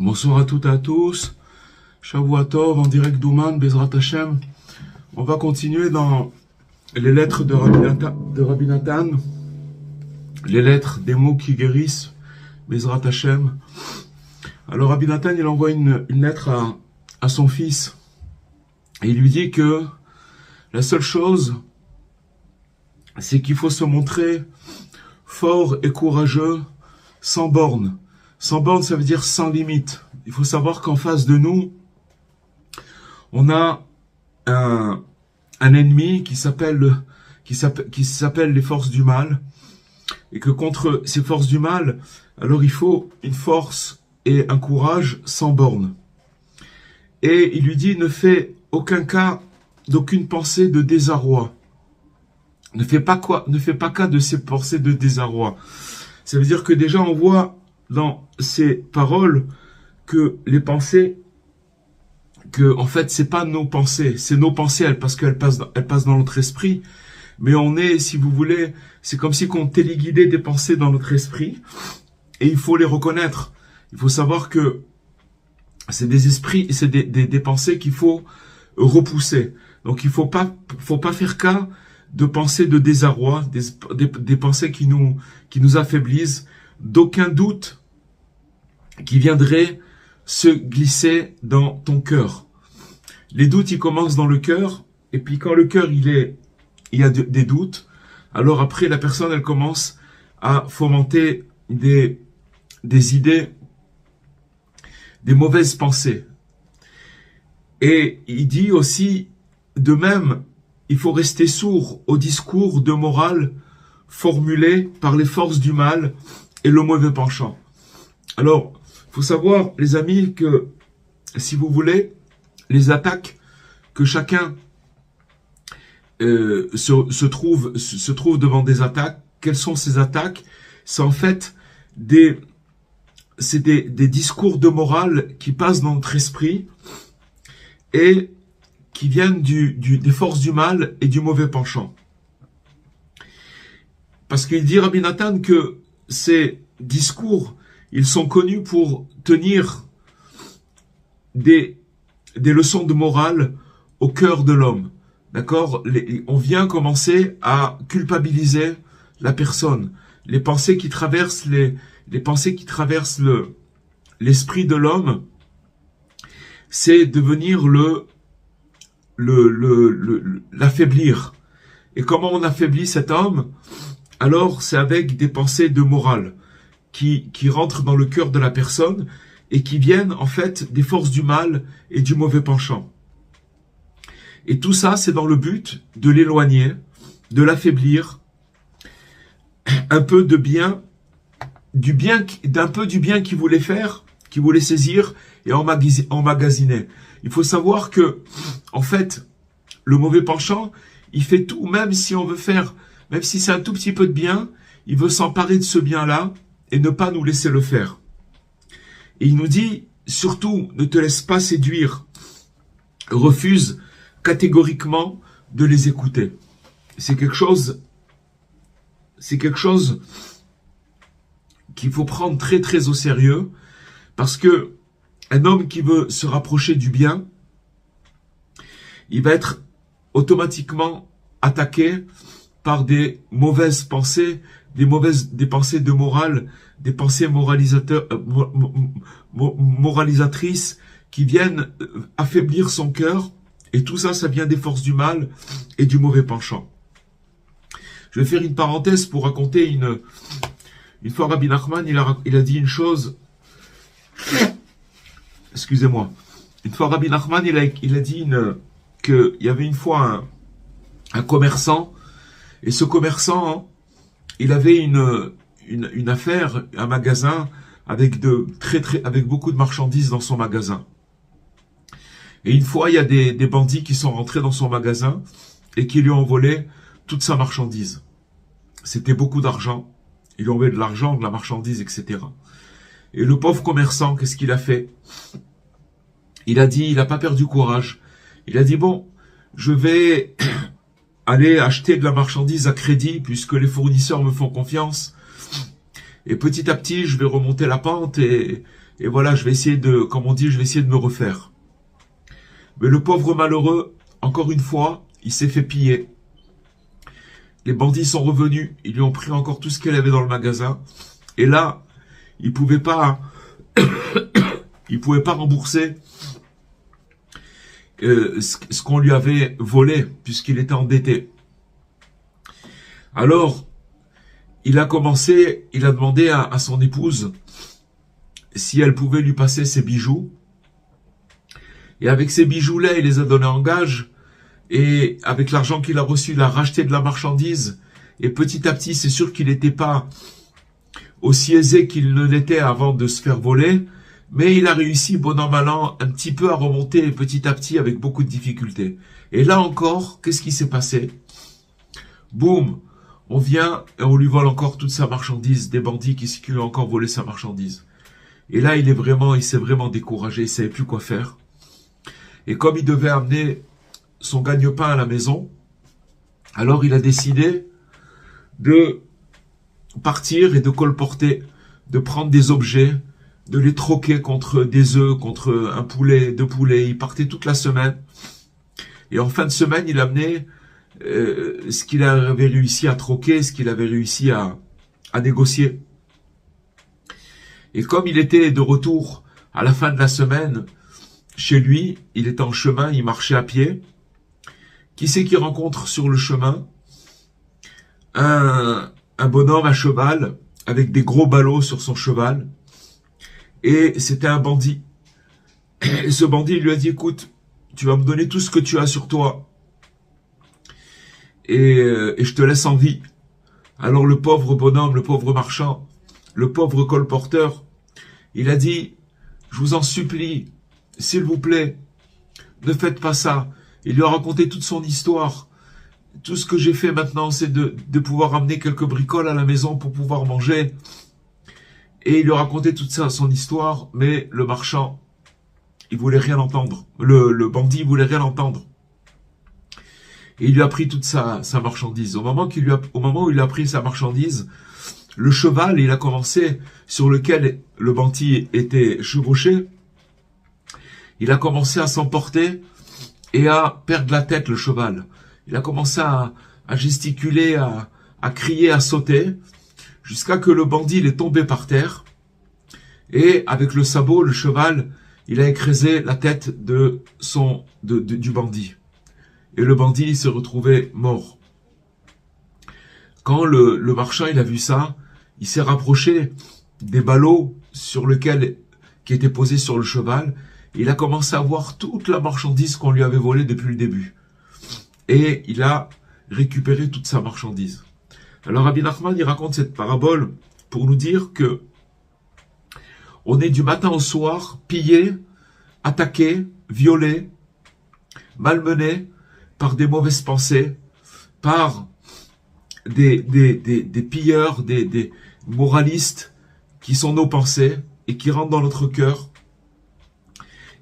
Bonsoir à toutes et à tous. Shavua Tov en direct d'Ouman, Bezrat Hashem. On va continuer dans les lettres de Rabbi Nathan, les lettres des mots qui guérissent, Bezrat Hashem. Alors Rabbi Nathan, il envoie une lettre à son fils et il lui dit que la seule chose, c'est qu'il faut se montrer fort et courageux, sans borne. Sans borne, ça veut dire sans limite. Il faut savoir qu'en face de nous, on a un ennemi qui s'appelle les forces du mal. Et que contre ces forces du mal, alors il faut une force et un courage sans borne. Et il lui dit, ne fais aucun cas d'aucune pensée de désarroi. Ne fais pas cas de ces pensées de désarroi. Ça veut dire que déjà on voit dans ces paroles que les pensées, que en fait c'est pas nos pensées, c'est nos pensées parce qu'elles passent dans notre esprit, mais on est, si vous voulez, c'est comme si on téléguidait des pensées dans notre esprit et il faut les reconnaître. Il faut savoir que c'est des esprits, c'est des pensées qu'il faut repousser. Donc il faut pas faire cas de pensées de désarroi, des pensées qui nous affaiblissent, d'aucun doute qui viendrait se glisser dans ton cœur. Les doutes, ils commencent dans le cœur, et puis quand le cœur, il y a des doutes, alors après, la personne, elle commence à fomenter des idées, des mauvaises pensées. Et il dit aussi, de même, il faut rester sourd au discours de morale formulé par les forces du mal et le mauvais penchant. Alors, il faut savoir, les amis, que si vous voulez, les attaques que chacun se trouve devant des attaques, quelles sont ces attaques? C'est en fait des discours de morale qui passent dans notre esprit et qui viennent des forces du mal et du mauvais penchant. Parce qu'il dit Rabbi Nathan que ces discours, ils sont connus pour tenir des leçons de morale au cœur de l'homme. D'accord? On vient commencer à culpabiliser la personne. Les pensées qui traversent l'esprit de l'homme, c'est de venir l'affaiblir. Et comment on affaiblit cet homme? Alors, c'est avec des pensées de morale qui rentrent dans le cœur de la personne et qui viennent en fait des forces du mal et du mauvais penchant. Et tout ça, c'est dans le but de l'éloigner, de l'affaiblir, un peu du bien qu'il voulait faire, qu'il voulait saisir et emmagasiner. Il faut savoir que, en fait, le mauvais penchant, il fait tout, même si c'est un tout petit peu de bien, il veut s'emparer de ce bien-là et ne pas nous laisser le faire. Et il nous dit, surtout, ne te laisse pas séduire. Refuse catégoriquement de les écouter. C'est quelque chose qu'il faut prendre très très au sérieux, parce que un homme qui veut se rapprocher du bien, il va être automatiquement attaqué par des mauvaises pensées, des pensées de morale, des pensées moralisatrices qui viennent affaiblir son cœur. Et tout ça, ça vient des forces du mal et du mauvais penchant. Je vais faire une parenthèse pour raconter une fois Rabbi Nachman, il a dit une chose. Excusez-moi. Une fois Rabbi Nachman, il a dit qu'il y avait une fois un commerçant, et ce commerçant, il avait une affaire, un magasin avec beaucoup de marchandises dans son magasin. Et une fois, il y a des bandits qui sont rentrés dans son magasin et qui lui ont volé toute sa marchandise. C'était beaucoup d'argent. Ils lui ont volé de l'argent, de la marchandise, etc. Et le pauvre commerçant, qu'est-ce qu'il a fait? Il n'a pas perdu courage. Il a dit, bon, je vais aller acheter de la marchandise à crédit puisque les fournisseurs me font confiance. Et petit à petit, je vais remonter la pente et voilà, je vais essayer de, comme on dit, je vais essayer de me refaire. Mais le pauvre malheureux, encore une fois, il s'est fait piller. Les bandits sont revenus, ils lui ont pris encore tout ce qu'elle avait dans le magasin. Et là, il pouvait pas rembourser ce qu'on lui avait volé, puisqu'il était endetté. Alors, il a demandé à son épouse si elle pouvait lui passer ses bijoux. Et avec ces bijoux-là, il les a donnés en gage. Et avec l'argent qu'il a reçu, il a racheté de la marchandise. Et petit à petit, c'est sûr qu'il n'était pas aussi aisé qu'il ne l'était avant de se faire voler. Mais il a réussi, bon an, mal an, un petit peu à remonter petit à petit avec beaucoup de difficultés. Et là encore, qu'est-ce qui s'est passé? Boum! On vient et on lui vole encore toute sa marchandise. Des bandits qui lui ont encore volé sa marchandise. Et là, il s'est vraiment découragé. Il savait plus quoi faire. Et comme il devait amener son gagne-pain à la maison, alors il a décidé de partir et de colporter, de prendre des objets, de les troquer contre des œufs, contre un poulet, 2 poulets. Il partait toute la semaine. Et en fin de semaine, il amenait ce qu'il avait réussi à troquer, ce qu'il avait réussi à négocier. Et comme il était de retour à la fin de la semaine, chez lui, il était en chemin, il marchait à pied. Qui c'est qu'il rencontre sur le chemin? Un bonhomme à cheval, avec des gros ballots sur son cheval. Et c'était un bandit. Et ce bandit lui a dit, écoute, tu vas me donner tout ce que tu as sur toi. Et je te laisse en vie. Alors le pauvre bonhomme, le pauvre marchand, le pauvre colporteur, il a dit, je vous en supplie, s'il vous plaît, ne faites pas ça. Il lui a raconté toute son histoire. Tout ce que j'ai fait maintenant, c'est de pouvoir amener quelques bricoles à la maison pour pouvoir manger. Et il lui a raconté toute ça, son histoire, mais le marchand, il voulait rien entendre. Le bandit, il voulait rien entendre. Et il lui a pris toute sa marchandise. Au moment où il lui a pris sa marchandise, le cheval, il a commencé, sur lequel le bandit était chevauché, il a commencé à s'emporter et à perdre la tête, le cheval. Il a commencé à gesticuler, à crier, à sauter, jusqu'à que le bandit il est tombé par terre. Et avec le sabot, le cheval, il a écrasé la tête du bandit. Et le bandit s'est retrouvé mort. Quand le marchand il a vu ça, il s'est rapproché des ballots qui étaient posés sur le cheval. Il a commencé à voir toute la marchandise qu'on lui avait volée depuis le début. Et il a récupéré toute sa marchandise. Alors Rabbi Nachman, il raconte cette parabole pour nous dire que on est du matin au soir pillé, attaqué, violé, malmené par des mauvaises pensées, par des pilleurs, des moralistes qui sont nos pensées et qui rentrent dans notre cœur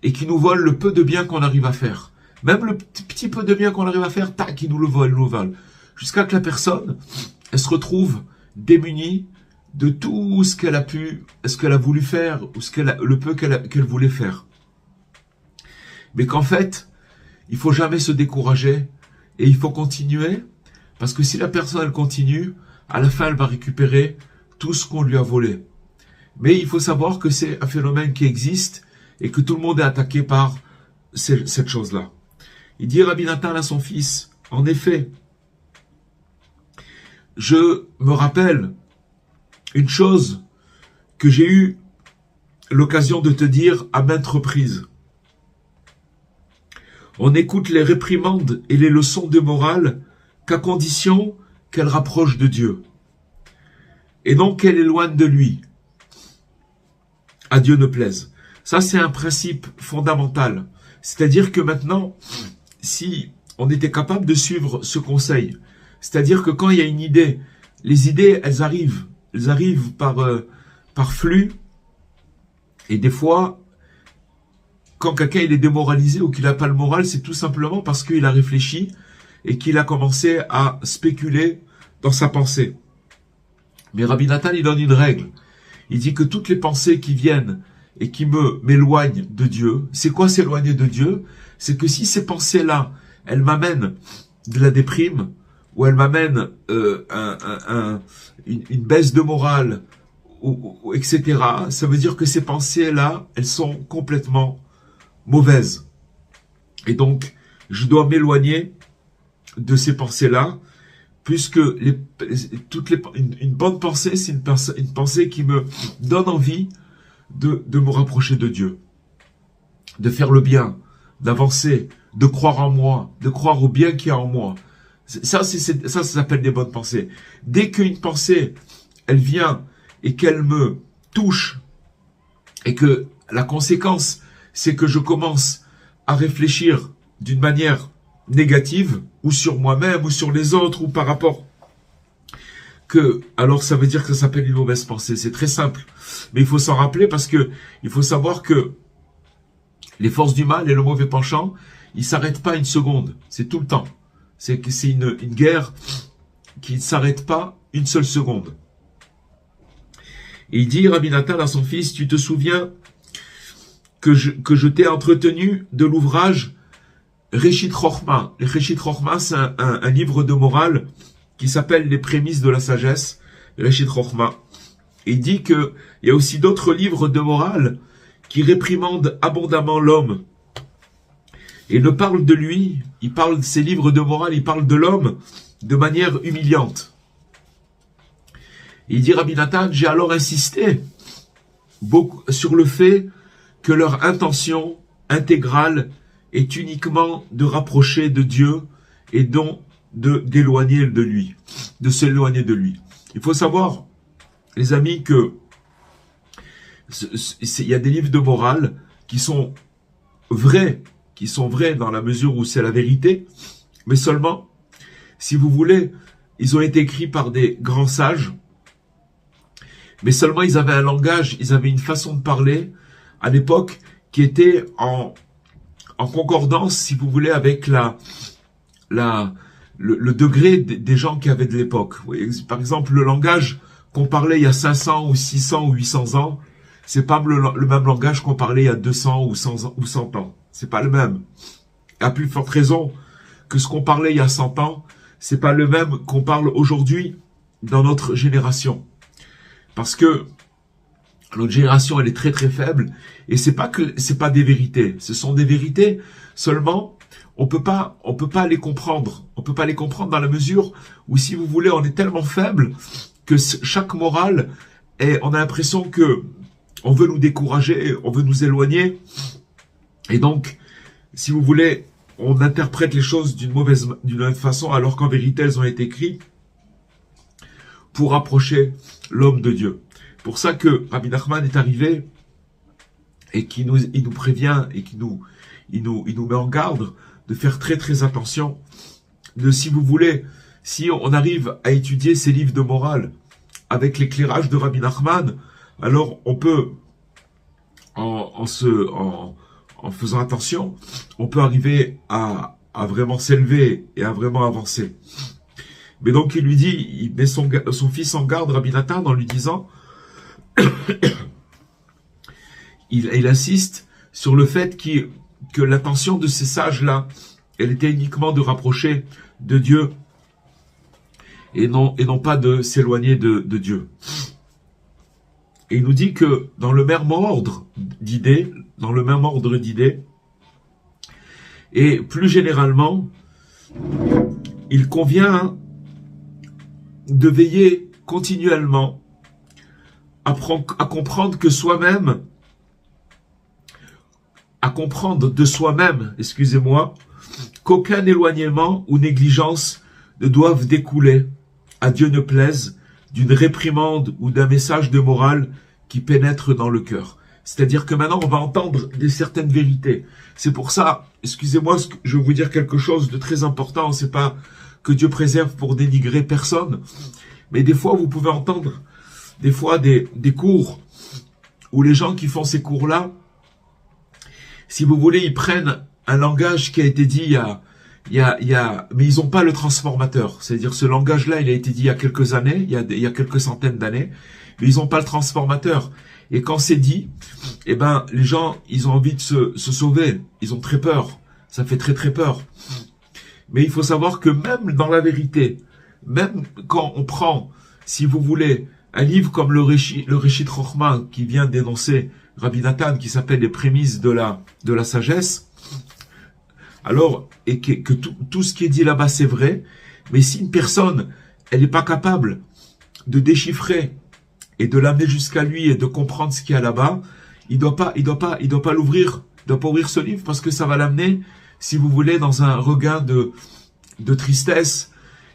et qui nous volent le peu de bien qu'on arrive à faire. Même le petit peu de bien qu'on arrive à faire, tac, ils nous le volent. Jusqu'à que la personne, elle se retrouve démunie de tout ce qu'elle a voulu faire, ou le peu qu'elle voulait faire. Mais qu'en fait, il faut jamais se décourager, et il faut continuer, parce que si la personne, elle continue, à la fin, elle va récupérer tout ce qu'on lui a volé. Mais il faut savoir que c'est un phénomène qui existe, et que tout le monde est attaqué par cette chose-là. Il dit Rabbi Nathan à son fils, en effet, je me rappelle une chose que j'ai eu l'occasion de te dire à maintes reprises. On écoute les réprimandes et les leçons de morale qu'à condition qu'elles rapprochent de Dieu, et non qu'elles éloignent de lui. À Dieu ne plaise. Ça, c'est un principe fondamental. C'est-à-dire que maintenant, si on était capable de suivre ce conseil, c'est-à-dire que quand il y a une idée, les idées, elles arrivent par flux, et des fois, quand quelqu'un il est démoralisé ou qu'il n'a pas le moral, c'est tout simplement parce qu'il a réfléchi et qu'il a commencé à spéculer dans sa pensée. Mais Rabbi Nathan, il donne une règle. Il dit que toutes les pensées qui viennent et qui m'éloignent de Dieu, c'est quoi s'éloigner de Dieu? C'est que si ces pensées-là, elles m'amènent de la déprime, ou elles m'amènent une baisse de morale, etc., ça veut dire que ces pensées-là, elles sont complètement mauvaises. Et donc, je dois m'éloigner de ces pensées-là, puisque une bonne pensée, c'est une pensée qui me donne envie de me rapprocher de Dieu, de faire le bien, d'avancer, de croire en moi, de croire au bien qu'il y a en moi. Ça s'appelle des bonnes pensées. Dès qu'une pensée, elle vient et qu'elle me touche, et que la conséquence, c'est que je commence à réfléchir d'une manière négative, ou sur moi-même, ou sur les autres, ou par rapport alors ça veut dire que ça s'appelle une mauvaise pensée. C'est très simple. Mais il faut s'en rappeler parce que il faut savoir que les forces du mal et le mauvais penchant, ils s'arrêtent pas une seconde. C'est tout le temps. C'est une guerre qui ne s'arrête pas une seule seconde. Et il dit, Rabbi Nathan à son fils, tu te souviens que je t'ai entretenu de l'ouvrage Réchit Chochma. Réchit Chochma, c'est un livre de morale qui s'appelle Les prémices de la sagesse, Réchit Chochma. Et il dit qu'il y a aussi d'autres livres de morale qui réprimandent abondamment l'homme. Et ne parle de lui, il parle de ces livres de morale, il parle de l'homme de manière humiliante. Et il dit, Rabbi Nathan, j'ai alors insisté beaucoup sur le fait que leur intention intégrale est uniquement de rapprocher de Dieu et donc d'éloigner de lui, de s'éloigner de lui. Il faut savoir, les amis, que il y a des livres de morale qui sont vrais dans la mesure où c'est la vérité, mais seulement, si vous voulez, ils ont été écrits par des grands sages, mais seulement ils avaient un langage, ils avaient une façon de parler à l'époque qui était en concordance, si vous voulez, avec le degré des gens qui avaient de l'époque. Par exemple, le langage qu'on parlait il y a 500 ou 600 ou 800 ans, c'est pas le même langage qu'on parlait il y a 200 ou 100 ans. C'est pas le même. À plus forte raison que ce qu'on parlait il y a 100 ans, c'est pas le même qu'on parle aujourd'hui dans notre génération. Parce que notre génération, elle est très très faible, et c'est pas des vérités. Ce sont des vérités, seulement on peut pas les comprendre. On peut pas les comprendre dans la mesure où, si vous voulez, on est tellement faible que chaque morale on a l'impression que on veut nous décourager, on veut nous éloigner. Et donc, si vous voulez, on interprète les choses d'une mauvaise façon, alors qu'en vérité, elles ont été écrites pour rapprocher l'homme de Dieu. Pour ça que Rabbi Nachman est arrivé et il nous prévient et il nous met en garde de faire très très attention. Si vous voulez, si on arrive à étudier ces livres de morale avec l'éclairage de Rabbi Nachman, alors on peut, en faisant attention, on peut arriver à vraiment s'élever et à vraiment avancer. Mais donc il lui dit, il met son fils en garde, Rabbi Nathan, en lui disant, il insiste sur le fait que l'intention de ces sages-là, elle était uniquement de rapprocher de Dieu et non pas de s'éloigner de Dieu. Et il nous dit que dans le même ordre d'idées, et plus généralement, il convient de veiller continuellement à comprendre que soi-même, à comprendre de soi-même, qu'aucun éloignement ou négligence ne doivent découler, à Dieu ne plaise, d'une réprimande ou d'un message de morale qui pénètre dans le cœur. C'est-à-dire que maintenant, on va entendre certaines vérités. C'est pour ça, excusez-moi, je vais vous dire quelque chose de très important. C'est pas que Dieu préserve pour dénigrer personne, mais des fois, vous pouvez entendre des cours où les gens qui font ces cours-là, si vous voulez, ils prennent un langage qui a été dit il mais ils n'ont pas le transformateur. C'est-à-dire ce langage-là, il a été dit il y a quelques années, il y a quelques centaines d'années, mais ils n'ont pas le transformateur. Et quand c'est dit, eh ben, les gens, ils ont envie de se sauver. Ils ont très peur. Ça fait très très peur. Mais il faut savoir que même dans la vérité, même quand on prend, si vous voulez, un livre comme le Réchit Chochma qui vient d'énoncer Rabbi Nathan, qui s'appelle Les prémices de la sagesse, alors, et que tout ce qui est dit là-bas c'est vrai, mais si une personne, elle n'est pas capable de déchiffrer et de l'amener jusqu'à lui et de comprendre ce qu'il y a là-bas, il doit pas l'ouvrir, il doit pas ouvrir ce livre parce que ça va l'amener, si vous voulez, dans un regain de tristesse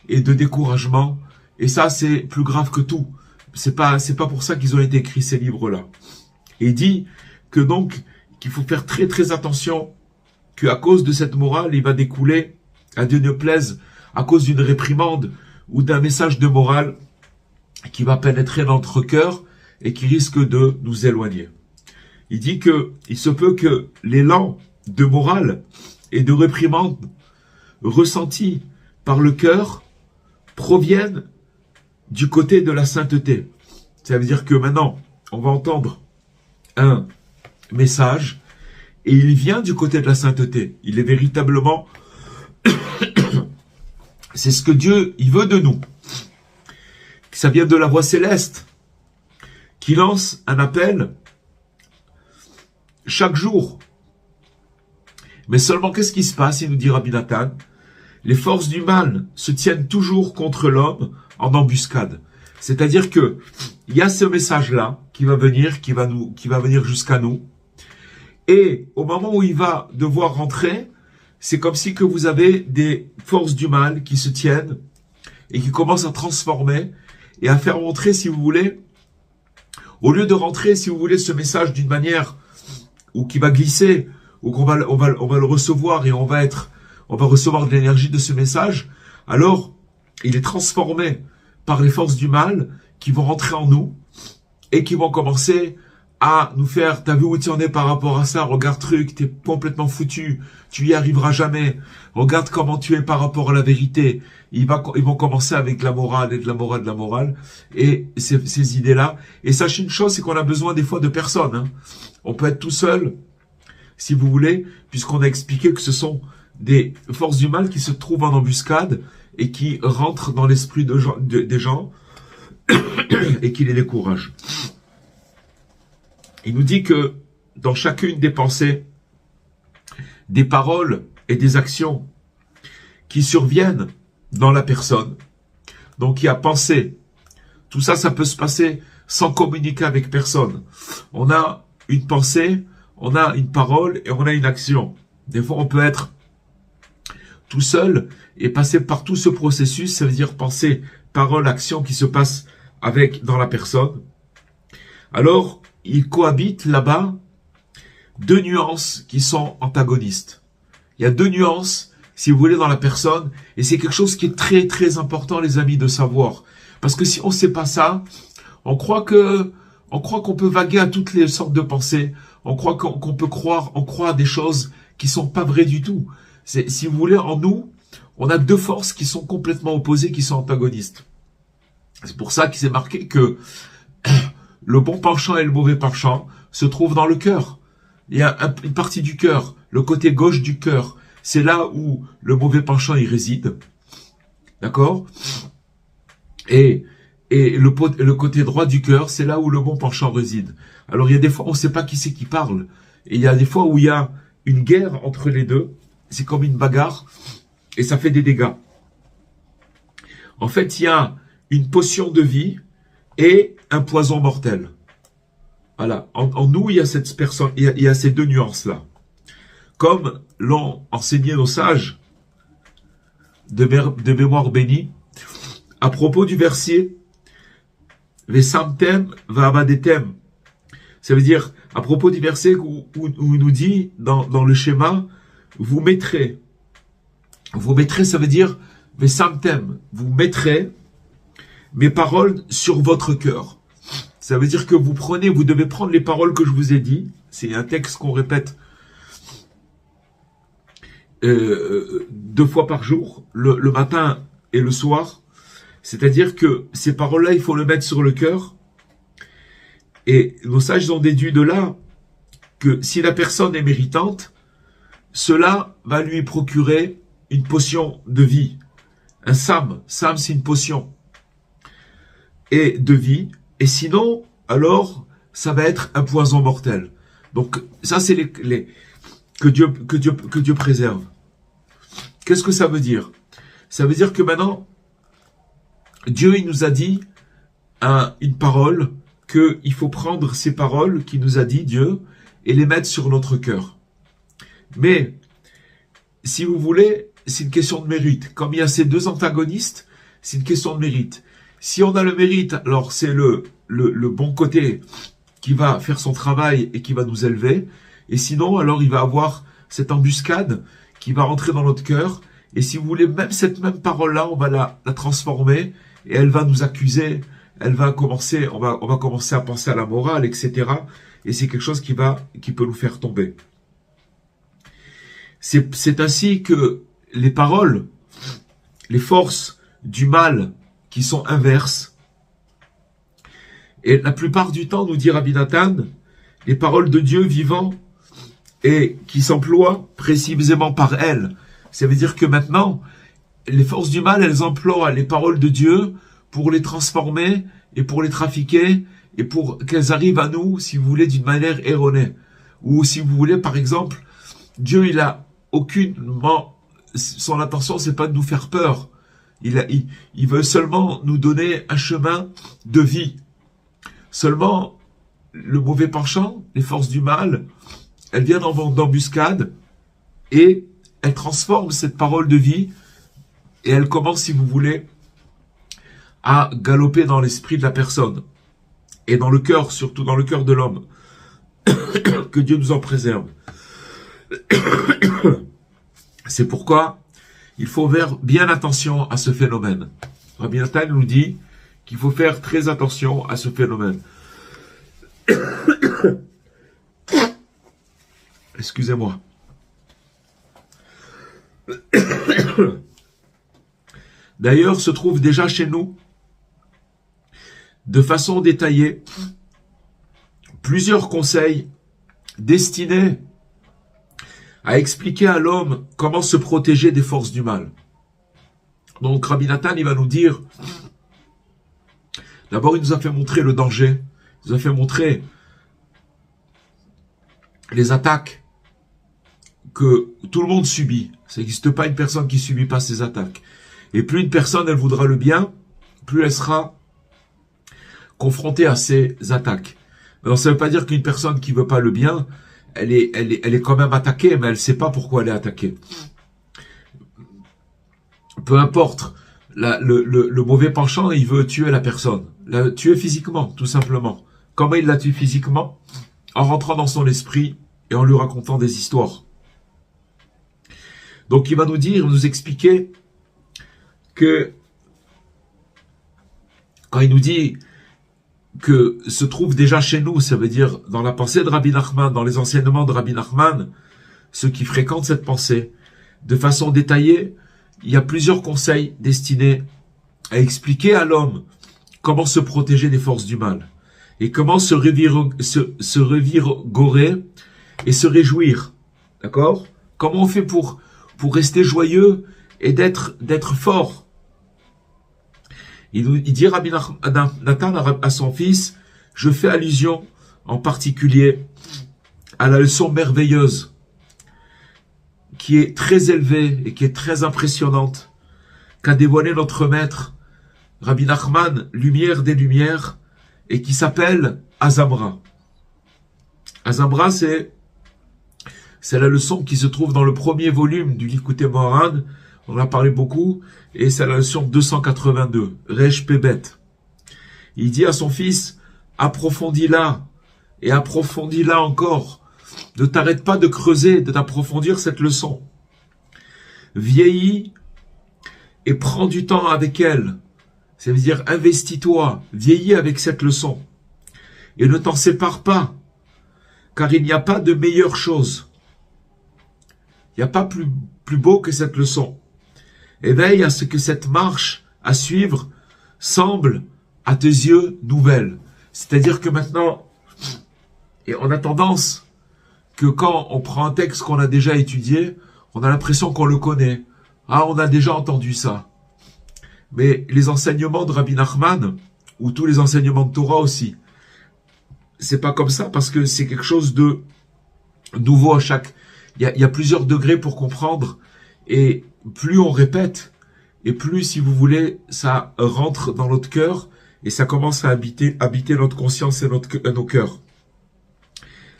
et de découragement. Et ça, c'est plus grave que tout. C'est pas pour ça qu'ils ont été écrits ces livres-là. Et il dit que donc, qu'il faut faire très très attention, qu'à cause de cette morale, il va découler, à Dieu ne plaise, à cause d'une réprimande ou d'un message de morale qui va pénétrer dans notre cœur et qui risque de nous éloigner. Il dit que il se peut que l'élan de morale et de réprimande ressentis par le cœur proviennent du côté de la sainteté. Ça veut dire que maintenant, on va entendre un message et il vient du côté de la sainteté. Il est véritablement... c'est ce que Dieu, il veut de nous. Ça vient de la voix céleste qui lance un appel chaque jour. Mais seulement, qu'est-ce qui se passe? Il nous dit Rabbi Nathan, les forces du mal se tiennent toujours contre l'homme en embuscade. C'est-à-dire que il y a ce message-là qui va venir, qui va venir jusqu'à nous. Et au moment où il va devoir rentrer, c'est comme si que vous avez des forces du mal qui se tiennent et qui commencent à transformer et à faire rentrer, si vous voulez, au lieu de rentrer, si vous voulez, ce message d'une manière où qui va glisser, ou qu'on va le recevoir et on va recevoir de l'énergie de ce message, alors il est transformé par les forces du mal qui vont rentrer en nous et qui vont commencer à nous faire, t'as vu où tu en es par rapport à ça, regarde truc, t'es complètement foutu, tu y arriveras jamais, regarde comment tu es par rapport à la vérité. Ils vont commencer avec la morale et de la morale, et ces idées-là. Et sachez une chose, c'est qu'on a besoin des fois de personnes. Hein. On peut être tout seul, si vous voulez, puisqu'on a expliqué que ce sont des forces du mal qui se trouvent en embuscade et qui rentrent dans l'esprit des gens et qui les découragent. Il nous dit que dans chacune des pensées, des paroles et des actions qui surviennent dans la personne, donc il y a pensée, tout ça, ça peut se passer sans communiquer avec personne. On a une pensée, on a une parole et on a une action. Des fois, on peut être tout seul et passer par tout ce processus, ça veut dire pensée, parole, action qui se passe dans la personne. Alors, il cohabite là-bas deux nuances qui sont antagonistes. Il y a deux nuances, si vous voulez, dans la personne, et c'est quelque chose qui est très très important, les amis, de savoir. Parce que si on ne sait pas ça, on croit qu'on peut vaguer à toutes les sortes de pensées, on croit qu'on peut croire à des choses qui sont pas vraies du tout. Si vous voulez, en nous, on a deux forces qui sont complètement opposées, qui sont antagonistes. C'est pour ça qu'il s'est marqué que le bon penchant et le mauvais penchant se trouvent dans le cœur. Il y a une partie du cœur, le côté gauche du cœur, c'est là où le mauvais penchant y réside. D'accord? Et le côté droit du cœur, c'est là où le bon penchant réside. Alors il y a des fois, on ne sait pas qui c'est qui parle. Et il y a des fois où il y a une guerre entre les deux. C'est comme une bagarre. Et ça fait des dégâts. En fait, il y a une potion de vie et un poison mortel. Voilà. En nous, il y a cette personne, il y a ces deux nuances-là. Comme l'ont enseigné nos sages de mémoire bénie, à propos du verset Vesamtem va'avadetem. Ça veut dire, à propos du verset où il nous dit, dans le schéma, vous mettrez, ça veut dire, Vesamtem, vous mettrez mes paroles sur votre cœur. Ça veut dire que vous devez prendre les paroles que je vous ai dit. C'est un texte qu'on répète 2 fois par jour, le matin et le soir. C'est-à-dire que ces paroles-là, il faut le mettre sur le cœur. Et nos sages ont déduit de là que si la personne est méritante, cela va lui procurer une potion de vie. Un sam. Sam, c'est une potion. Et de vie. Et sinon, alors, ça va être un poison mortel. Donc, ça, c'est que Dieu préserve. Qu'est-ce que ça veut dire? Ça veut dire que maintenant, Dieu, il nous a dit une parole, qu'il faut prendre ces paroles qu'il nous a dit, Dieu, et les mettre sur notre cœur. Mais, si vous voulez, c'est une question de mérite. Comme il y a ces deux antagonistes, c'est une question de mérite. Si on a le mérite, alors c'est le bon côté qui va faire son travail et qui va nous élever. Et sinon, alors il va avoir cette embuscade qui va rentrer dans notre cœur. Et si vous voulez, même cette même parole-là, on va la transformer et elle va nous accuser. On va commencer à penser à la morale, etc. Et c'est quelque chose qui peut nous faire tomber. C'est ainsi que les paroles, les forces du mal qui sont inverses, et la plupart du temps, nous dit Rabbi Nathan, les paroles de Dieu vivant et qui s'emploient précisément par elles. Ça veut dire que maintenant, les forces du mal, elles emploient les paroles de Dieu pour les transformer et pour les trafiquer et pour qu'elles arrivent à nous, si vous voulez, d'une manière erronée. Ou si vous voulez, par exemple, Dieu, il a aucunement, son intention, c'est pas de nous faire peur. Il veut seulement nous donner un chemin de vie. Seulement, le mauvais penchant, les forces du mal, elles viennent d'embuscade et elles transforment cette parole de vie et elles commencent, si vous voulez, à galoper dans l'esprit de la personne et dans le cœur, surtout dans le cœur de l'homme. Que Dieu nous en préserve. C'est pourquoi il faut faire bien attention à ce phénomène. Rabbi Nathan nous dit qu'il faut faire très attention à ce phénomène. Excusez-moi. D'ailleurs, se trouve déjà chez nous, de façon détaillée, plusieurs conseils destinés à expliquer à l'homme comment se protéger des forces du mal. Donc Rabbi Nathan, il va nous dire, d'abord il nous a fait montrer le danger, il nous a fait montrer les attaques que tout le monde subit. Ça n'existe pas une personne qui ne subit pas ces attaques. Et plus une personne, elle voudra le bien, plus elle sera confrontée à ces attaques. Alors ça ne veut pas dire qu'une personne qui ne veut pas le bien, elle est quand même attaquée, mais elle ne sait pas pourquoi elle est attaquée. Peu importe, le mauvais penchant, il veut tuer la personne. La tuer physiquement, tout simplement. Comment il la tue physiquement? En rentrant dans son esprit et en lui racontant des histoires. Donc il va nous expliquer que quand il nous dit que se trouve déjà chez nous, ça veut dire dans la pensée de Rabbi Nachman, dans les enseignements de Rabbi Nachman, ceux qui fréquentent cette pensée, de façon détaillée, il y a plusieurs conseils destinés à expliquer à l'homme comment se protéger des forces du mal et comment se revigorer et se réjouir. D'accord? Comment on fait pour rester joyeux et d'être fort? Il dit Rabbi Nathan à son fils, je fais allusion en particulier à la leçon merveilleuse qui est très élevée et qui est très impressionnante qu'a dévoilé notre maître Rabbi Nachman, lumière des lumières, et qui s'appelle Azamra. Azamra, c'est la leçon qui se trouve dans le premier volume du Likutei Moharan. On en a parlé beaucoup, et c'est la leçon 282, Resh Pebet. Il dit à son fils, approfondis-la, et approfondis-la encore. Ne t'arrête pas de creuser, de t'approfondir cette leçon. Vieillis et prends du temps avec elle. Ça veut dire, investis-toi, vieillis avec cette leçon. Et ne t'en sépare pas, car il n'y a pas de meilleure chose. Il n'y a pas plus beau que cette leçon. Et veille à ce que cette marche à suivre semble à tes yeux nouvelle. C'est-à-dire que maintenant, et on a tendance que quand on prend un texte qu'on a déjà étudié, on a l'impression qu'on le connaît. Ah, on a déjà entendu ça. Mais les enseignements de Rabbi Nachman, ou tous les enseignements de Torah aussi, c'est pas comme ça parce que c'est quelque chose de nouveau à chaque... Il y a plusieurs degrés pour comprendre et plus on répète et plus, si vous voulez, ça rentre dans notre cœur et ça commence à habiter notre conscience et nos cœurs.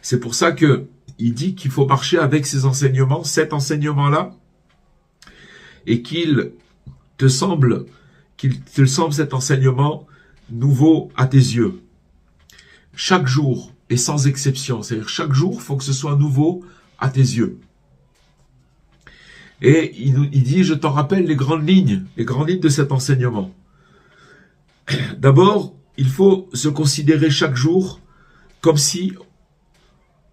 C'est pour ça que il dit qu'il faut marcher avec ces enseignements, cet enseignement-là, et qu'il te semble cet enseignement nouveau à tes yeux. Chaque jour, et sans exception, c'est-à-dire chaque jour, il faut que ce soit nouveau à tes yeux. Et il dit, je t'en rappelle les grandes lignes de cet enseignement. D'abord, il faut se considérer chaque jour comme si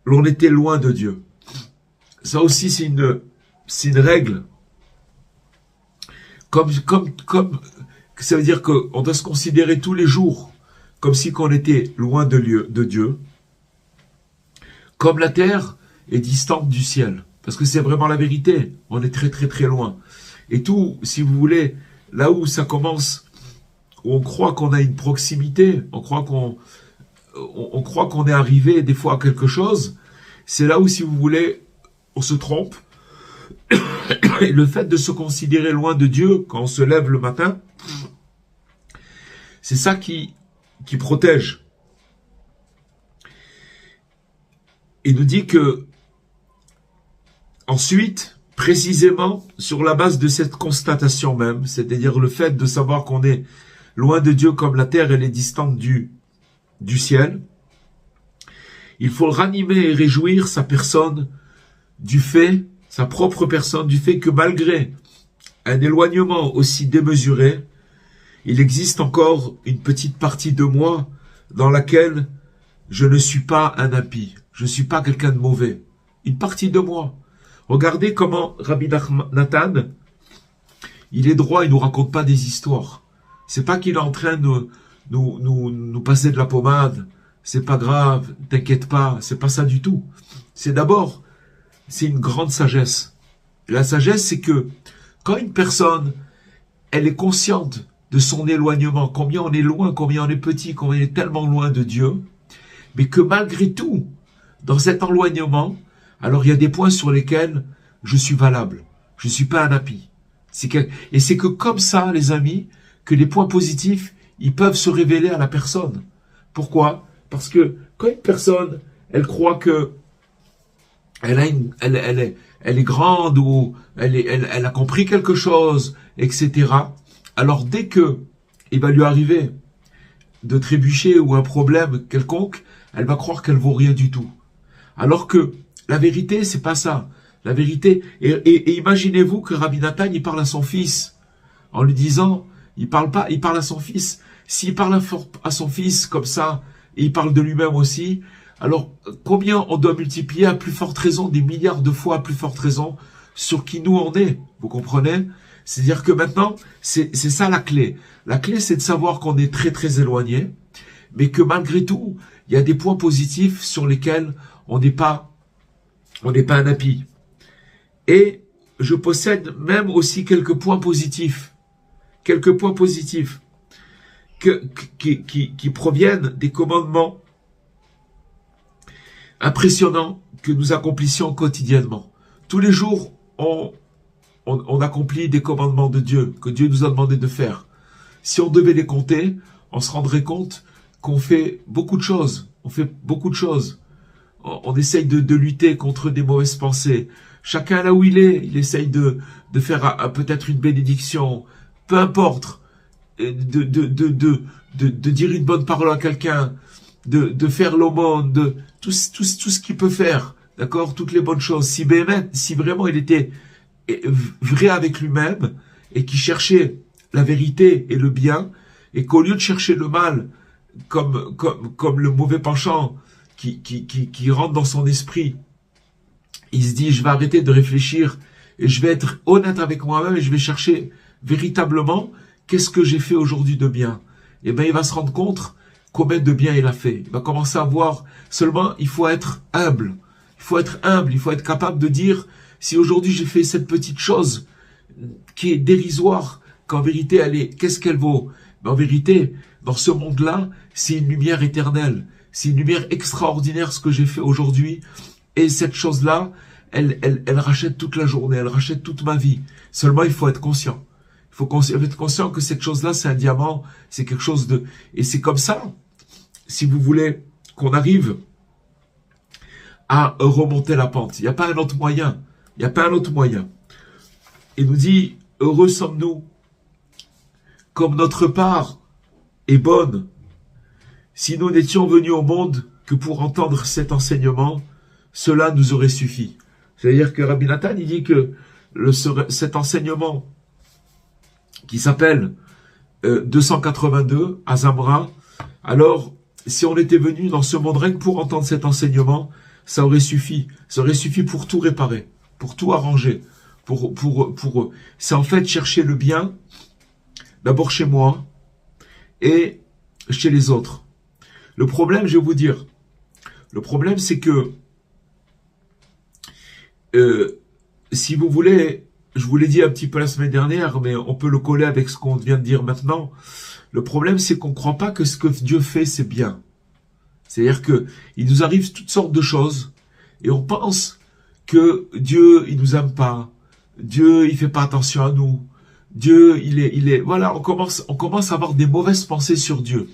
l'on était loin de Dieu. Ça aussi, c'est une règle. Comme, ça veut dire qu'on doit se considérer tous les jours comme si qu'on était loin de Dieu. Comme la terre est distante du ciel. Parce que c'est vraiment la vérité. On est très très très loin. Et tout, si vous voulez, là où ça commence, où on croit qu'on a une proximité, on croit qu'on est arrivé des fois à quelque chose, c'est là où, si vous voulez, on se trompe. Et le fait de se considérer loin de Dieu quand on se lève le matin, c'est ça qui protège. Il nous dit que ensuite, précisément sur la base de cette constatation même, c'est-à-dire le fait de savoir qu'on est loin de Dieu comme la terre elle est distante du ciel, il faut ranimer et réjouir sa personne du fait, sa propre personne, du fait que malgré un éloignement aussi démesuré, il existe encore une petite partie de moi dans laquelle je ne suis pas un impie, je ne suis pas quelqu'un de mauvais. Une partie de moi. Regardez comment Rabbi Nathan, il est droit, il nous raconte pas des histoires. C'est pas qu'il est en train de nous passer de la pommade. C'est pas grave, t'inquiète pas, c'est pas ça du tout. C'est d'abord, c'est une grande sagesse. La sagesse, c'est que quand une personne, elle est consciente de son éloignement, combien on est loin, combien on est petit, combien on est tellement loin de Dieu, mais que malgré tout, dans cet éloignement, alors il y a des points sur lesquels je suis valable. Je ne suis pas un impie. Et c'est que comme ça, les amis, que les points positifs, ils peuvent se révéler à la personne. Pourquoi? Parce que quand une personne, elle croit que elle est grande ou elle a compris quelque chose, etc. Alors dès que il va lui arriver de trébucher ou un problème quelconque, elle va croire qu'elle vaut rien du tout. Alors que la vérité, c'est pas ça. La vérité, et imaginez-vous que Rabbi Nathan, il parle à son fils, en lui disant, il parle à son fils. S'il parle à son fils comme ça, et il parle de lui-même aussi, alors combien on doit multiplier à plus forte raison, des milliards de fois à plus forte raison, sur qui nous on est, vous comprenez? C'est-à-dire que maintenant, c'est ça la clé. La clé, c'est de savoir qu'on est très très éloigné, mais que malgré tout, il y a des points positifs sur lesquels on n'est pas un impie. Et je possède même aussi quelques points positifs qui proviennent des commandements impressionnants que nous accomplissions quotidiennement. Tous les jours, on accomplit des commandements de Dieu, que Dieu nous a demandé de faire. Si on devait les compter, on se rendrait compte qu'on fait beaucoup de choses. On essaye de lutter contre des mauvaises pensées. Chacun là où il essaye de faire peut-être une bénédiction, peu importe, de dire une bonne parole à quelqu'un, de faire l'aumône, de tout ce qu'il peut faire, d'accord, toutes les bonnes choses. Si vraiment il était vrai avec lui-même et qu'il cherchait la vérité et le bien, et qu'au lieu de chercher le mal comme le mauvais penchant qui rentre dans son esprit, il se dit, je vais arrêter de réfléchir et je vais être honnête avec moi-même et je vais chercher véritablement qu'est-ce que j'ai fait aujourd'hui de bien. Et bien il va se rendre compte combien de bien il a fait. Il va commencer à voir, seulement il faut être humble. Il faut être humble, il faut être capable de dire, si aujourd'hui j'ai fait cette petite chose qui est dérisoire, qu'en vérité elle est, qu'est-ce qu'elle vaut? Mais en vérité, dans ce monde-là, c'est une lumière éternelle. C'est une lumière extraordinaire ce que j'ai fait aujourd'hui. Et cette chose-là, elle rachète toute la journée, elle rachète toute ma vie. Seulement, il faut être conscient. Il faut être conscient que cette chose-là, c'est un diamant, c'est quelque chose de... Et c'est comme ça, si vous voulez, qu'on arrive à remonter la pente. Il n'y a pas un autre moyen. Il n'y a pas un autre moyen. Il nous dit, heureux sommes-nous, comme notre part est bonne. Si nous n'étions venus au monde que pour entendre cet enseignement, cela nous aurait suffi. C'est-à-dire que Rabbi Nathan, il dit que cet enseignement qui s'appelle 282 à Zamra, alors si on était venu dans ce monde rien que pour entendre cet enseignement, ça aurait suffi. Ça aurait suffi pour tout réparer, pour tout arranger. C'est en fait chercher le bien, d'abord chez moi et chez les autres. Le problème, je vais vous dire, le problème c'est que si vous voulez, je vous l'ai dit un petit peu la semaine dernière, mais on peut le coller avec ce qu'on vient de dire maintenant. Le problème, c'est qu'on ne croit pas que ce que Dieu fait, c'est bien. C'est-à-dire que il nous arrive toutes sortes de choses et on pense que Dieu, il nous aime pas. Dieu, il fait pas attention à nous. Dieu, il est, voilà, on commence à avoir des mauvaises pensées sur Dieu.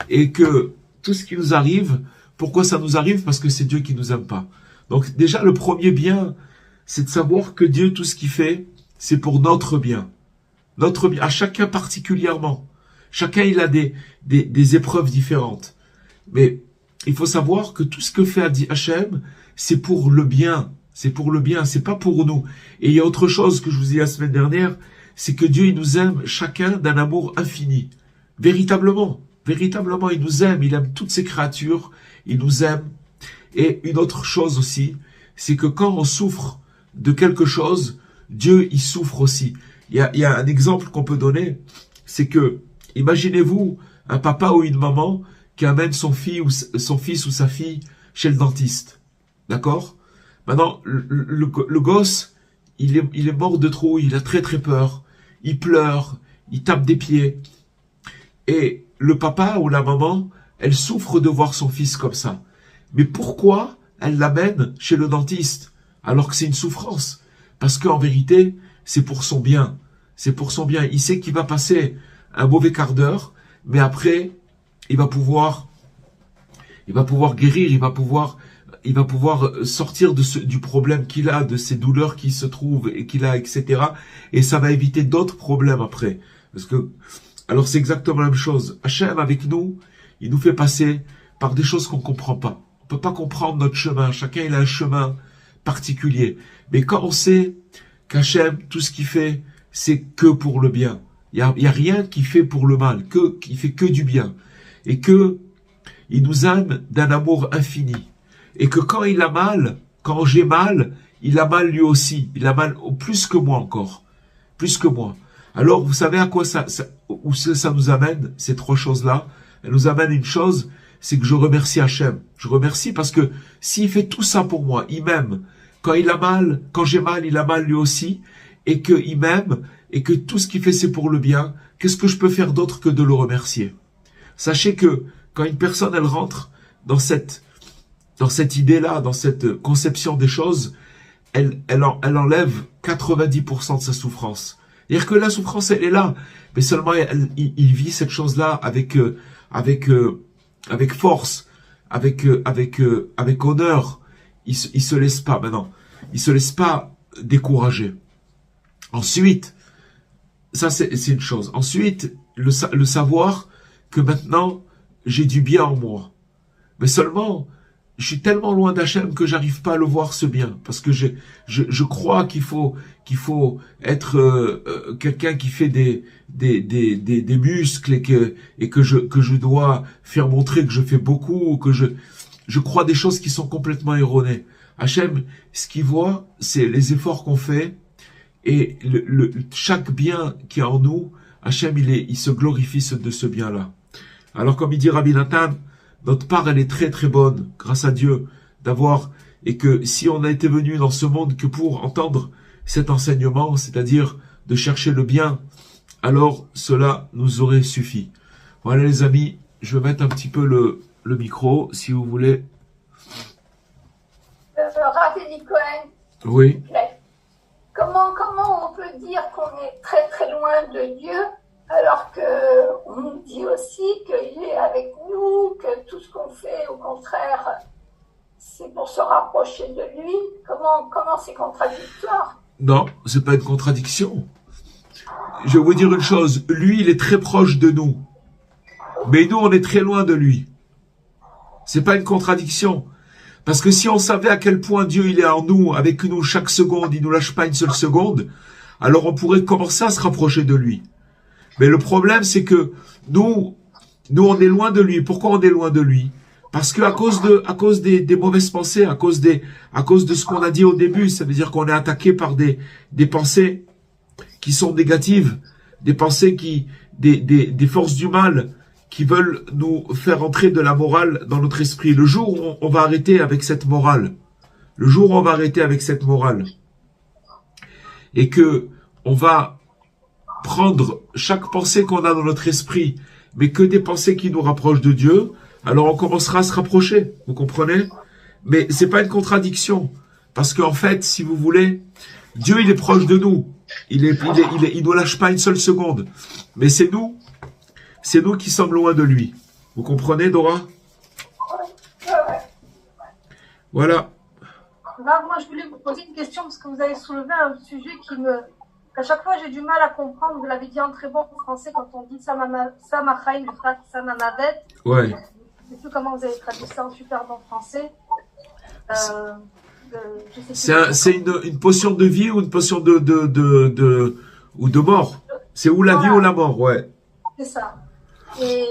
Et que tout ce qui nous arrive, pourquoi ça nous arrive? Parce que c'est Dieu qui nous aime pas. Donc déjà, le premier bien, c'est de savoir que Dieu, tout ce qu'il fait, c'est pour notre bien. Notre bien, à chacun particulièrement. Chacun, il a des épreuves différentes. Mais il faut savoir que tout ce que fait Hachem, c'est pour le bien. C'est pour le bien, c'est pas pour nous. Et il y a autre chose que je vous ai dit la semaine dernière, c'est que Dieu, il nous aime chacun d'un amour infini. Véritablement, véritablement, il nous aime. Il aime toutes ses créatures. Il nous aime. Et une autre chose aussi, c'est que quand on souffre de quelque chose, Dieu, il souffre aussi. Il y a un exemple qu'on peut donner, c'est que, imaginez-vous un papa ou une maman qui amène son fils ou sa fille chez le dentiste. D'accord? Maintenant, le gosse, il est mort de trouille, il a très très peur, il pleure, il tape des pieds. Et le papa ou la maman, elle souffre de voir son fils comme ça. Mais pourquoi elle l'amène chez le dentiste alors que c'est une souffrance? Parce qu'en vérité, c'est pour son bien. C'est pour son bien. Il sait qu'il va passer un mauvais quart d'heure, mais après, il va pouvoir guérir, il va pouvoir sortir du problème qu'il a, de ces douleurs qui se trouvent et qu'il a, etc. Et ça va éviter d'autres problèmes après. Parce que, alors c'est exactement la même chose. Hachem, avec nous, il nous fait passer par des choses qu'on comprend pas. On peut pas comprendre notre chemin. Chacun, il a un chemin particulier. Mais quand on sait qu'Hachem, tout ce qu'il fait, c'est que pour le bien. Il y a rien qui fait pour le mal, qui fait que du bien. Et que il nous aime d'un amour infini. Et que quand il a mal, quand j'ai mal, il a mal lui aussi. Il a mal plus que moi encore. Plus que moi. Alors, vous savez à quoi ça nous amène, ces trois choses-là? Elles nous amènent une chose, c'est que je remercie Hachem. Je remercie parce que s'il fait tout ça pour moi, il m'aime. Quand il a mal, quand j'ai mal, il a mal lui aussi. Et qu'il m'aime, et que tout ce qu'il fait, c'est pour le bien. Qu'est-ce que je peux faire d'autre que de le remercier? Sachez que quand une personne, elle rentre dans cette idée-là, dans cette conception des choses, elle enlève 90% de sa souffrance. C'est-à-dire que la souffrance, elle est là, mais seulement il vit cette chose-là avec force, avec honneur. Il se laisse pas maintenant. Il se laisse pas décourager. Ensuite, ça c'est une chose. Ensuite, le savoir que maintenant j'ai du bien en moi. Mais seulement, je suis tellement loin d'Hachem que j'arrive pas à le voir ce bien, parce que je crois qu'il faut être quelqu'un qui fait des muscles et que je dois faire montrer que je fais beaucoup, que je crois des choses qui sont complètement erronées. Hachem, ce qu'il voit, c'est les efforts qu'on fait Et chaque bien qui est en nous, Hachem, il se glorifie de ce bien-là. Alors, comme il dit Rabbi Nathan, notre part, elle est très très bonne, grâce à Dieu, d'avoir, et que si on a été venu dans ce monde que pour entendre cet enseignement, c'est-à-dire de chercher le bien, alors cela nous aurait suffi. Voilà les amis, je vais mettre un petit peu le micro, si vous voulez. Rav Cohen. Oui. Comment on peut dire qu'on est très très loin de Dieu alors qu'on nous dit aussi qu'il est avec nous, que tout ce qu'on fait, au contraire, c'est pour se rapprocher de lui. Comment c'est contradictoire? Non, c'est pas une contradiction. Je vais vous dire une chose, lui, il est très proche de nous. Mais nous, on est très loin de lui. C'est pas une contradiction. Parce que si on savait à quel point Dieu, il est en nous, avec nous chaque seconde, il nous lâche pas une seule seconde, alors on pourrait commencer à se rapprocher de lui. Mais le problème, c'est que nous, on est loin de lui. Pourquoi on est loin de lui? Parce que à cause des mauvaises pensées, à cause de ce qu'on a dit au début, ça veut dire qu'on est attaqué par des pensées qui sont négatives, des pensées des forces du mal qui veulent nous faire entrer de la morale dans notre esprit. Le jour où on va arrêter avec cette morale, et que on va prendre chaque pensée qu'on a dans notre esprit, mais que des pensées qui nous rapprochent de Dieu, alors on commencera à se rapprocher, vous comprenez? Mais c'est pas une contradiction, parce qu'en fait, si vous voulez, Dieu, il est proche de nous. Il nous lâche pas une seule seconde. Mais c'est nous qui sommes loin de lui. Vous comprenez, Dora? Voilà. Moi, je voulais vous poser une question parce que vous avez soulevé un sujet à chaque fois, j'ai du mal à comprendre. Vous l'avez dit en très bon français quand on dit Samachaim, Samamavet. Ouais. Je ne sais plus comment vous avez traduit ça en super bon français. C'est une potion de vie ou une potion ou de mort. C'est ou la vie ou la mort, ouais. C'est ça. Et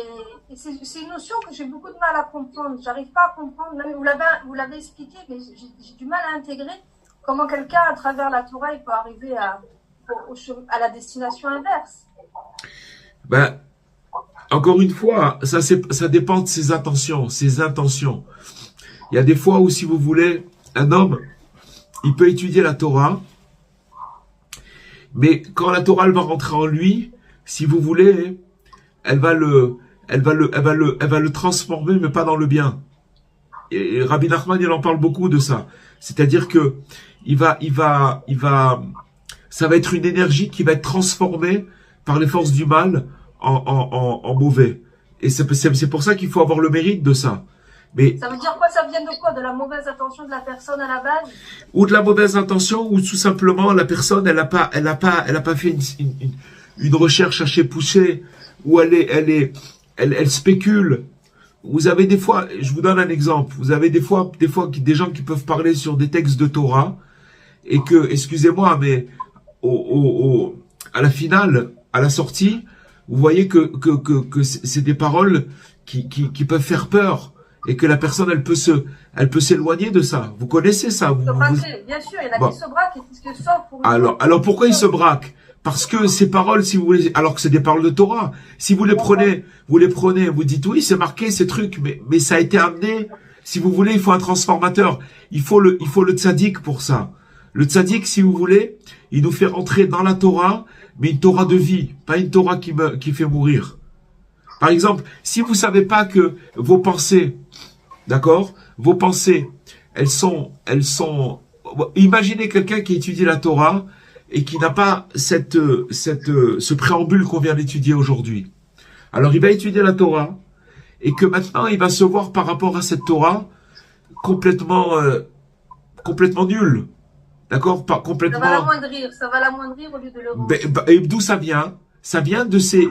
c'est une notion que j'ai beaucoup de mal à comprendre. J'arrive pas à comprendre. Même vous l'avez expliqué, mais j'ai du mal à intégrer comment quelqu'un, à travers la Torah, il peut arriver à la destination inverse. Ben, encore une fois, ça dépend de ses intentions. Il y a des fois où, si vous voulez, un homme, il peut étudier la Torah, mais quand la Torah elle va rentrer en lui, si vous voulez, elle va le transformer, mais pas dans le bien. Et Rabbi Nachman, il en parle beaucoup de ça. C'est-à-dire que ça va être une énergie qui va être transformée par les forces du mal en mauvais. Et c'est pour ça qu'il faut avoir le mérite de ça. Mais ça veut dire quoi? Ça vient de quoi? De la mauvaise intention de la personne à la base? Ou de la mauvaise intention, ou tout simplement la personne, elle a pas fait une recherche assez poussée, où elle spécule. Vous avez des fois, je vous donne un exemple, vous avez des fois des gens qui peuvent parler sur des textes de Torah, et que, excusez-moi, mais à la finale, à la sortie, vous voyez que c'est des paroles qui peuvent faire peur. Et que la personne, elle peut s'éloigner de ça. Vous connaissez ça? Bien sûr, il y en a qui se braquent et qui se sauvent pour... Alors pourquoi ils se braquent? Parce que ces paroles, si vous voulez, alors que c'est des paroles de Torah, si vous les prenez, vous dites oui, c'est marqué ces trucs, mais ça a été amené. Si vous voulez, il faut un transformateur. Il faut le tzaddik pour ça. Le tzaddik, si vous voulez, il nous fait rentrer dans la Torah, mais une Torah de vie, pas une Torah qui fait mourir. Par exemple, si vous savez pas que vos pensées, d'accord, vos pensées, elles sont, imaginez quelqu'un qui étudie la Torah et qui n'a pas ce préambule qu'on vient d'étudier aujourd'hui. Alors, il va étudier la Torah et que maintenant, il va se voir par rapport à cette Torah complètement nul. D'accord? Pas complètement. Ça va l'amoindrir au lieu de le rendre. Et d'où ça vient? Ça vient de ces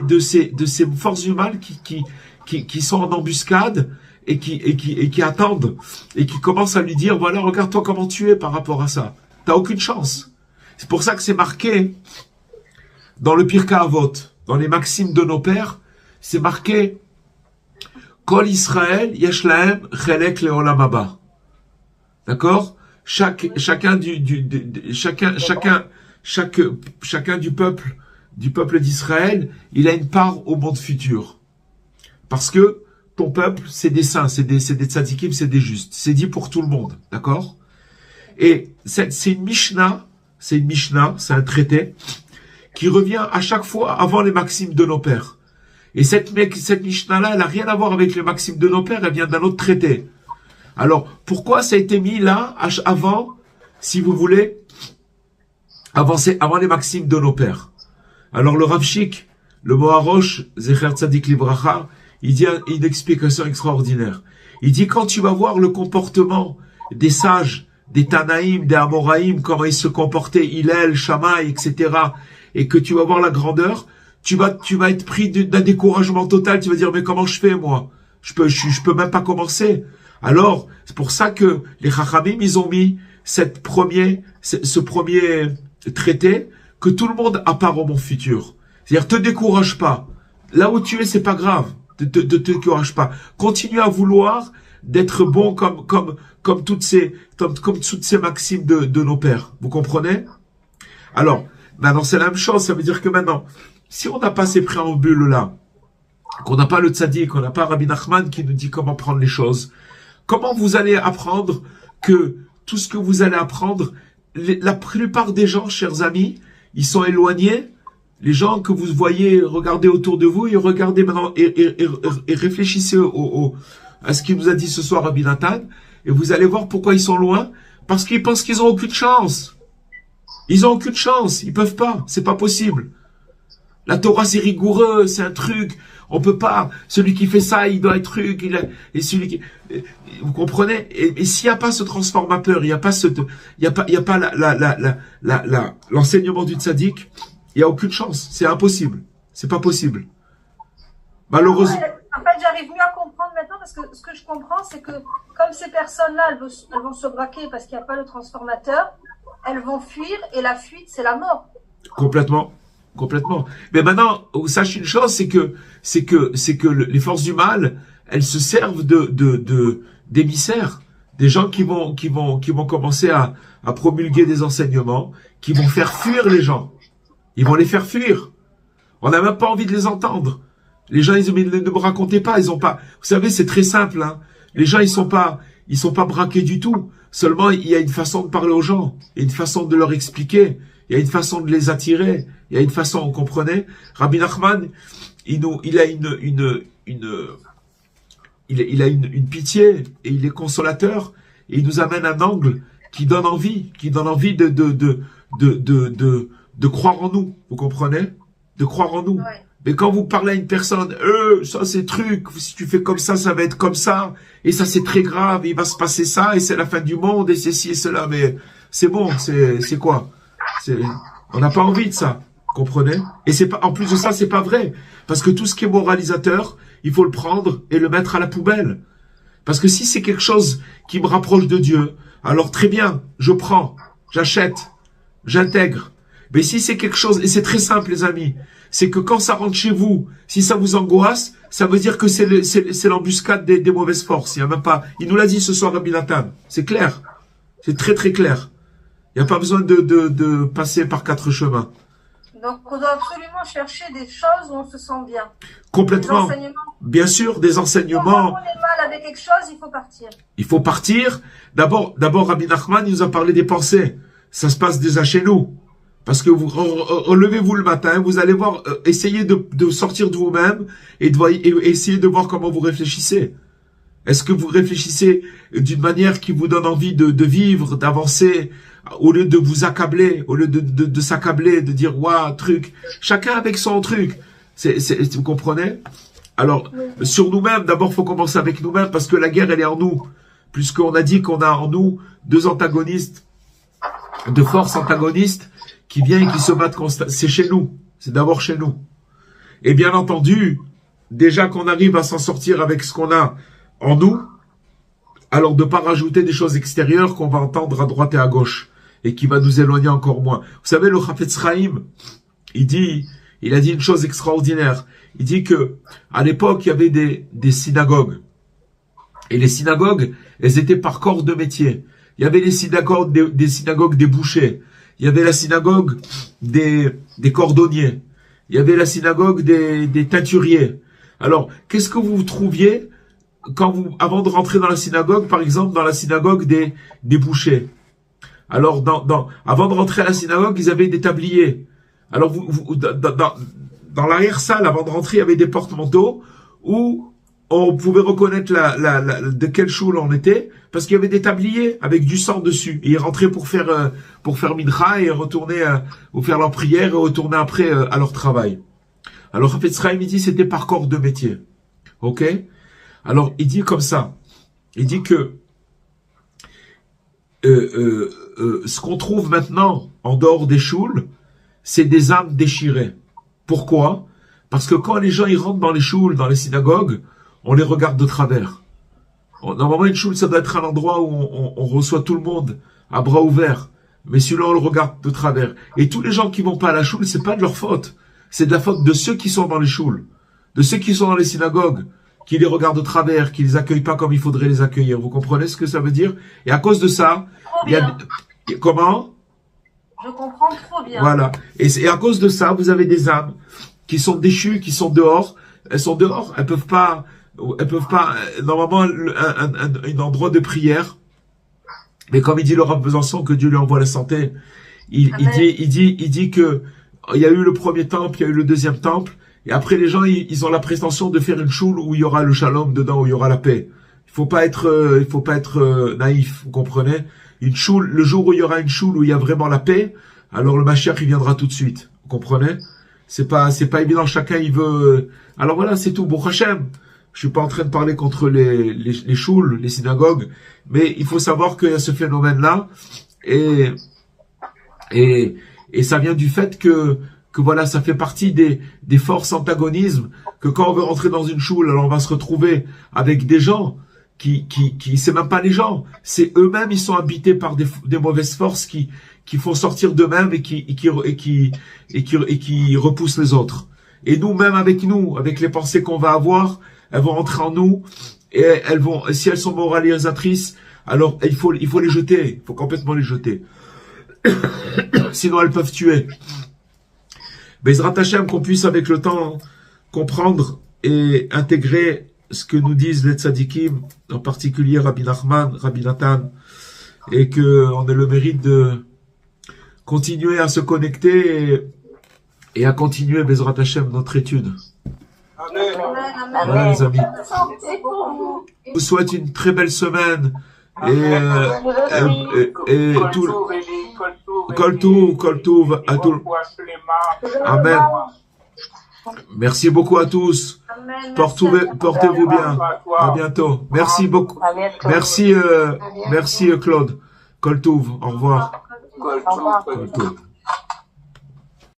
forces du mal qui sont en embuscade et qui attendent et qui commencent à lui dire voilà, regarde-toi comment tu es par rapport à ça. T'as aucune chance. C'est pour ça que c'est marqué dans le Pirkei Avot, dans les maximes de nos pères, c'est marqué Kol Israël yesh lahem chelek leolam haba. D'accord? Chacun chacun du peuple d'Israël, il a une part au monde futur. Parce que ton peuple, c'est des saints, c'est des tzadikim, c'est des justes. C'est dit pour tout le monde, d'accord? Et c'est une Mishnah, c'est un traité qui revient à chaque fois avant les maximes de nos pères. Et cette Mishnah-là, elle a rien à voir avec les maximes de nos pères, elle vient d'un autre traité. Alors, pourquoi ça a été mis là, avant, si vous voulez, avant les maximes de nos pères? Alors, le Rav Shik, le Moharosh, Zecher Tzadik Libracha, il dit une explication extraordinaire. Il dit, quand tu vas voir le comportement des sages, des Tanaïm, des Amoraïm, comment ils se comportaient, Hillel, Shammai, etc., et que tu vas voir la grandeur, tu vas être pris d'un découragement total, tu vas dire, mais comment je fais, moi? Je peux même pas commencer. Alors, c'est pour ça que les Chachamim, ils ont mis ce premier traité, que tout le monde a part au monde futur. C'est-à-dire, te décourage pas. Là où tu es, c'est pas grave. Te décourage pas. Continue à vouloir d'être bon comme toutes ces maximes de nos pères. Vous comprenez? Alors, maintenant, c'est la même chose. Ça veut dire que maintenant, si on n'a pas ces préambules-là, qu'on n'a pas le tzaddik, qu'on n'a pas Rabbi Nachman qui nous dit comment prendre les choses, comment vous allez apprendre que tout ce que vous allez apprendre, la plupart des gens, chers amis, ils sont éloignés. Les gens que vous voyez, regardez autour de vous et regardez maintenant et réfléchissez à ce qu'il nous a dit ce soir Rabbi Nathan, et vous allez voir pourquoi ils sont loin, parce qu'ils pensent qu'ils ont aucune chance. Ils ont aucune chance, ils peuvent pas, c'est pas possible. La Torah c'est rigoureux, c'est un truc, on peut pas, celui qui fait ça, il doit être truc, et celui qui, vous comprenez? Et s'il n'y a pas ce transformateur, il n'y a pas l'enseignement du tzaddik, il n'y a aucune chance, c'est impossible, c'est pas possible. Malheureusement. En fait, j'arrive mieux à comprendre maintenant parce que ce que je comprends, c'est que comme ces personnes-là, elles vont se braquer parce qu'il n'y a pas le transformateur, elles vont fuir et la fuite, c'est la mort. Complètement. Mais maintenant, sache une chose, c'est que les forces du mal, elles se servent d'émissaires, des gens qui vont commencer à promulguer des enseignements, qui vont faire fuir les gens. Ils vont les faire fuir. On n'a même pas envie de les entendre. Les gens, ne me racontez pas, ils ont pas. Vous savez, c'est très simple, hein. Les gens, ils sont pas braqués du tout. Seulement, il y a une façon de parler aux gens, il y a une façon de leur expliquer, il y a une façon de les attirer, il y a une façon, vous comprenez? Rabbi Nachman, il a une pitié et il est consolateur et il nous amène un angle qui donne envie de croire en nous, vous comprenez? De croire en nous. Ouais. Mais quand vous parlez à une personne, ça c'est truc, si tu fais comme ça va être comme ça, et ça c'est très grave, il va se passer ça, et c'est la fin du monde, et c'est ci et cela, mais c'est bon, c'est quoi? On n'a pas envie de ça, comprenez? Et c'est pas, en plus de ça, c'est pas vrai, parce que tout ce qui est moralisateur, il faut le prendre et le mettre à la poubelle. Parce que si c'est quelque chose qui me rapproche de Dieu, alors très bien, je prends, j'achète, j'intègre. Mais si c'est quelque chose, et c'est très simple les amis, c'est que quand ça rentre chez vous, si ça vous angoisse, ça veut dire que c'est l'embuscade des mauvaises forces. Il y a même pas, il nous l'a dit ce soir Rabbi Nathan. C'est clair. C'est très très clair. Il n'y a pas besoin de passer par 4 chemins. Donc on doit absolument chercher des choses où on se sent bien. Complètement. Des enseignements. Bien sûr, des enseignements. Quand on est mal avec quelque chose, il faut partir. Il faut partir. D'abord Rabbi Nachman, il nous a parlé des pensées. Ça se passe déjà chez nous. Parce que vous relevez-vous le matin, vous allez voir, essayez de sortir de vous-même et essayez de voir comment vous réfléchissez. Est-ce que vous réfléchissez d'une manière qui vous donne envie de vivre, d'avancer, au lieu de vous accabler, au lieu de s'accabler, de dire waouh truc, chacun avec son truc. Vous comprenez? Alors sur nous-mêmes, d'abord faut commencer avec nous-mêmes parce que la guerre elle est en nous, puisqu'on a dit qu'on a en nous 2 antagonistes, 2 forces antagonistes qui viennent et qui se battent constamment. C'est chez nous. C'est d'abord chez nous. Et bien entendu, déjà qu'on arrive à s'en sortir avec ce qu'on a en nous, alors de ne pas rajouter des choses extérieures qu'on va entendre à droite et à gauche et qui va nous éloigner encore moins. Vous savez, le Chafetz Chaim, il a dit une chose extraordinaire. Il dit que à l'époque, il y avait des synagogues. Et les synagogues, elles étaient par corps de métier. Il y avait les synagogues des bouchers. il y avait la synagogue des cordonniers. Il y avait la synagogue des teinturiers. Alors, qu'est-ce que vous trouviez avant de rentrer dans la synagogue, par exemple, dans la synagogue des bouchers? Alors, avant de rentrer à la synagogue, ils avaient des tabliers. Alors, dans l'arrière-salle, avant de rentrer, il y avait des porte-manteaux où on pouvait reconnaître de quelle choule on était, parce qu'il y avait des tabliers avec du sang dessus. Et ils rentraient pour faire mincha et retourner, ou faire leur prière et retourner après à leur travail. Alors, Hafetz Chaim, il dit, c'était par corps de métier. Ok? Alors, il dit comme ça. Il dit que, ce qu'on trouve maintenant, en dehors des choules, c'est des âmes déchirées. Pourquoi? Parce que quand les gens, ils rentrent dans les choules, dans les synagogues, on les regarde de travers. Normalement, une choule, ça doit être un endroit où on reçoit tout le monde à bras ouverts. Mais celui-là, on le regarde de travers. Et tous les gens qui vont pas à la choule, c'est pas de leur faute. C'est de la faute de ceux qui sont dans les choules, de ceux qui sont dans les synagogues, qui les regardent de travers, qui les accueillent pas comme il faudrait les accueillir. Vous comprenez ce que ça veut dire? Et à cause de ça, il y a... Comment? Je comprends trop bien. Voilà. Et à cause de ça, vous avez des âmes qui sont déchues, qui sont dehors. Elles sont dehors. Elles peuvent pas, normalement, un endroit de prière. Mais comme il dit le Rav Besançon, que Dieu lui envoie la santé, il dit que il y a eu le premier temple, il y a eu le deuxième temple, et après les gens, ils ont la prétention de faire une choule où il y aura le shalom dedans, où il y aura la paix. Il faut pas être naïf, vous comprenez? Une choule, le jour où il y aura une choule où il y a vraiment la paix, alors le Mashiach, il viendra tout de suite. Vous comprenez? C'est pas évident, chacun, il veut, alors voilà, c'est tout, Baruch Hashem. Je suis pas en train de parler contre les choules, les synagogues, mais il faut savoir qu'il y a ce phénomène-là, et ça vient du fait que voilà, ça fait partie des forces antagonismes, que quand on veut rentrer dans une choule, alors on va se retrouver avec des gens qui c'est même pas les gens, c'est eux-mêmes, ils sont habités par des mauvaises forces qui font sortir d'eux-mêmes et qui repoussent les autres. Et nous, même avec les pensées qu'on va avoir, elles vont rentrer en nous, et si elles sont moralisatrices, alors il faut les jeter, il faut complètement les jeter. Sinon elles peuvent tuer. Bezrat Hashem, qu'on puisse avec le temps comprendre et intégrer ce que nous disent les tzadikim, en particulier Rabbi Nachman, Rabbi Nathan, et qu'on ait le mérite de continuer à se connecter et à continuer Bezrat Hashem notre étude. Amen. Voilà les amis. Santé pour vous. Je vous souhaite une très belle semaine et tout Kol Tov à tout. Amen. Merci beaucoup à tous. Amen. Portez-vous bien. À bientôt. Merci beaucoup. Merci Claude. Kol Tov. Au revoir. Au revoir. Kol Tov.